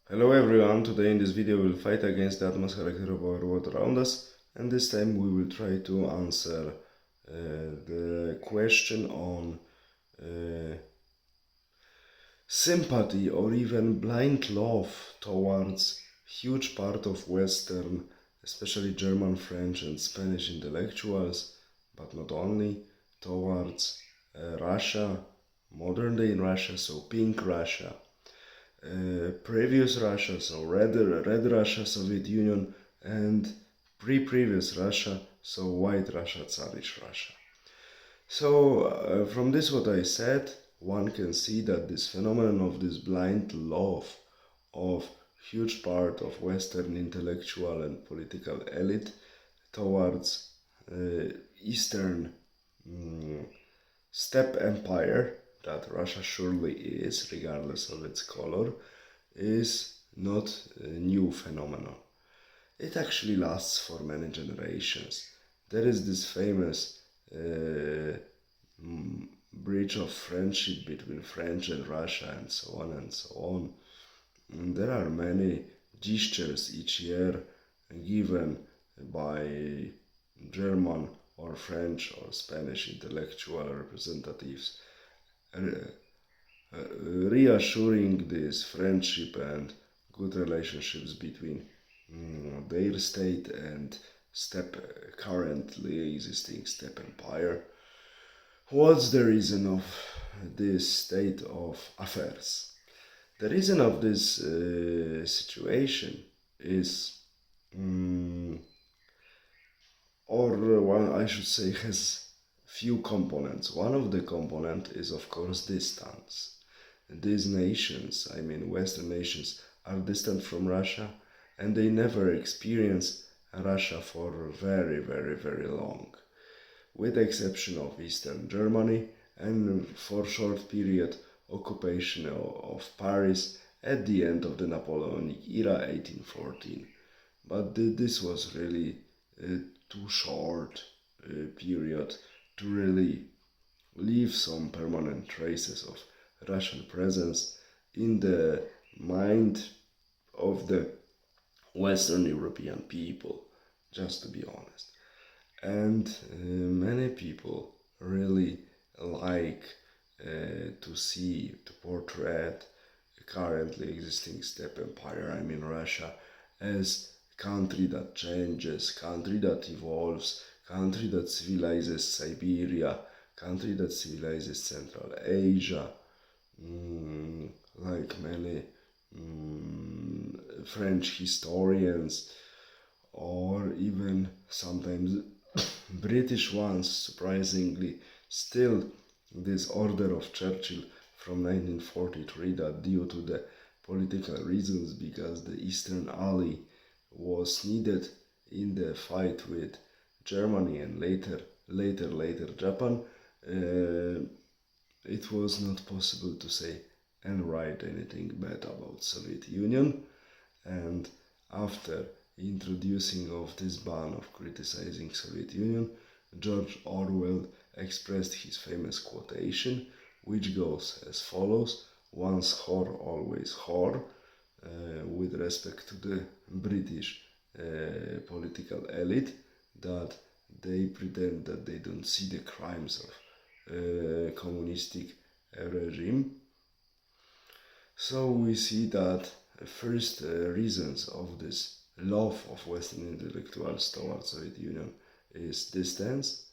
Hello everyone, today in this video we'll fight against the atmospheric of our world around us, and this time we will try to answer the question on sympathy or even blind love towards huge part of Western, especially German, French and Spanish intellectuals, but not only, towards Russia, modern day Russia, so pink Russia, previous Russia, so red Russia, Soviet Union, and previous Russia, so white Russia, Tsarist Russia. So from this what I said, one can see that this phenomenon of this blind love of huge part of Western intellectual and political elite towards Eastern steppe empire that Russia surely is, regardless of its color, is not a new phenomenon. It actually lasts for many generations. There is this famous bridge of friendship between French and Russia, and so on and so on. And there are many gestures each year given by German or French or Spanish intellectual representatives reassuring this friendship and good relationships between their state and currently existing steppe empire. What's the reason of this state of affairs? The reason of this situation is, or one I should say, has few components. One of the component is of course distance. These nations, I mean Western nations, are distant from Russia and they never experience Russia for very long, with the exception of Eastern Germany and for short period occupation of Paris at the end of the Napoleonic era, 1814. But this was really a too short period to really leave some permanent traces of Russian presence in the mind of the Western European people, just to be honest. And many people really like to portray currently existing steppe empire, I mean Russia, as country that changes, country that evolves, country that civilizes Siberia, country that civilizes Central Asia, like many French historians, or even sometimes British ones, surprisingly, still this order of Churchill from 1943 that due to the political reasons, because the Eastern Ally was needed in the fight with Germany and later Japan, it was not possible to say and write anything bad about Soviet Union. And after introducing of this ban of criticizing Soviet Union, George Orwell expressed his famous quotation, which goes as follows: once whore, always whore, with respect to the British political elite, that they pretend that they don't see the crimes of communistic regime. So we see that first reasons of this love of Western intellectuals towards Soviet Union is distance.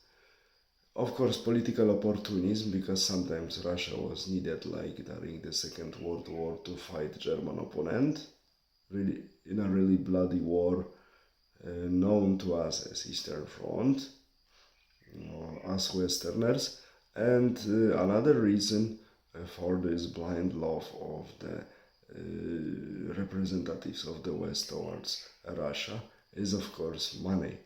Of course, political opportunism, because sometimes Russia was needed, like during the Second World War, to fight German opponent, really in a really bloody war known to us as Eastern Front, us Westerners. And another reason for this blind love of the representatives of the West towards Russia is of course money.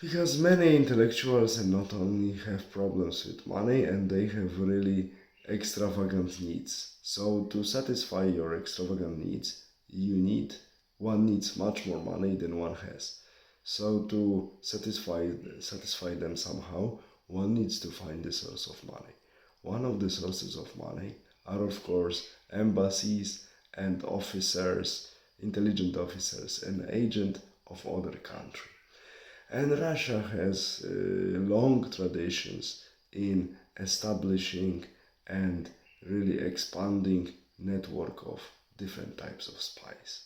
Because many intellectuals and not only have problems with money, and they have really extravagant needs. So to satisfy your extravagant needs, one needs much more money than one has. So to satisfy them somehow, one needs to find the source of money. One of the sources of money are of course embassies and officers, intelligent officers and agents of other countries. And Russia has long traditions in establishing and really expanding network of different types of spies.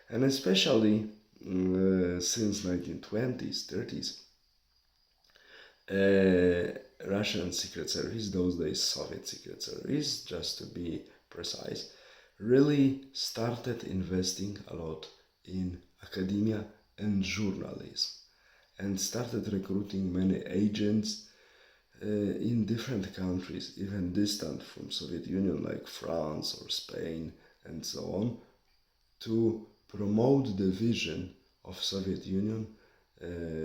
And especially since 1920s, 30s, Russian Secret Service, those days Soviet Secret Service, just to be precise, really started investing a lot in academia and journalism, and started recruiting many agents in different countries, even distant from Soviet Union, like France or Spain and so on, to promote the vision of Soviet Union.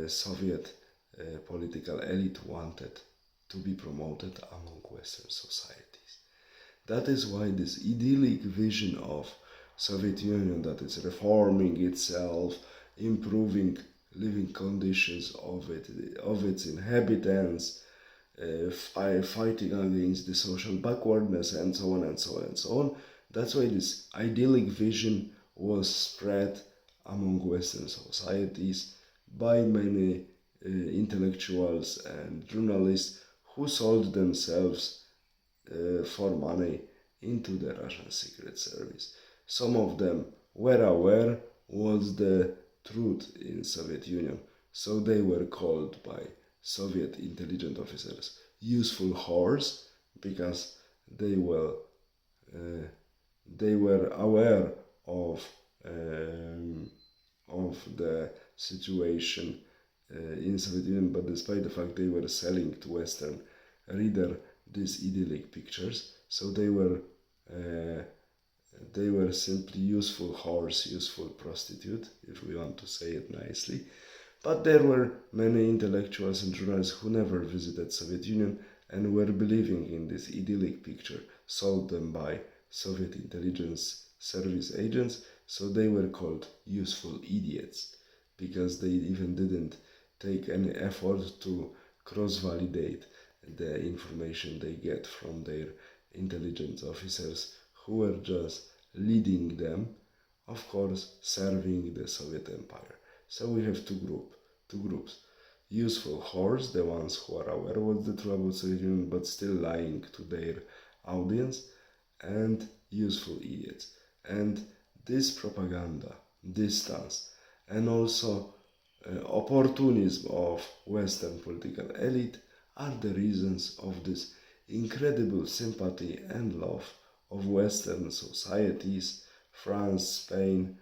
Soviet political elite wanted to be promoted among Western societies. That is why this idyllic vision of Soviet Union, that is reforming itself, improving living conditions of its inhabitants, fighting against the social backwardness, and so on and so on and so on. That's why this idyllic vision was spread among Western societies by many intellectuals and journalists who sold themselves for money into the Russian Secret Service. Some of them were aware was the truth in Soviet Union, so they were called by Soviet intelligence officers useful whores, because they were aware of the situation in Soviet Union, but despite the fact they were selling to Western reader these idyllic pictures, so they were simply useful whores, useful prostitute, if we want to say it nicely. But there were many intellectuals and journalists who never visited Soviet Union and were believing in this idyllic picture sold them by Soviet intelligence service agents, so they were called useful idiots, because they even didn't take any effort to cross-validate the information they get from their intelligence officers, who were just leading them, of course, serving the Soviet Empire. So we have two groups. Useful whores, the ones who are aware what's the trouble with Soviet Union but still lying to their audience, and useful idiots. And this propaganda, distance, and also opportunism of Western political elite are the reasons of this incredible sympathy and love of Western societies, France, Spain,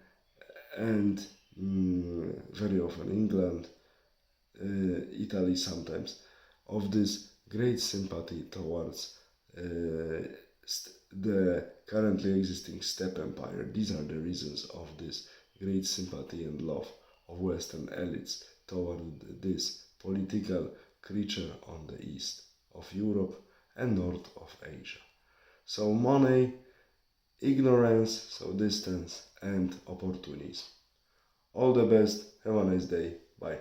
and very often England, Italy sometimes, of this great sympathy towards the currently existing steppe empire. These are the reasons of this great sympathy and love of Western elites toward this political creature on the east of Europe and north of Asia. So money, ignorance, so distance, and opportunism. All the best, have a nice day, bye.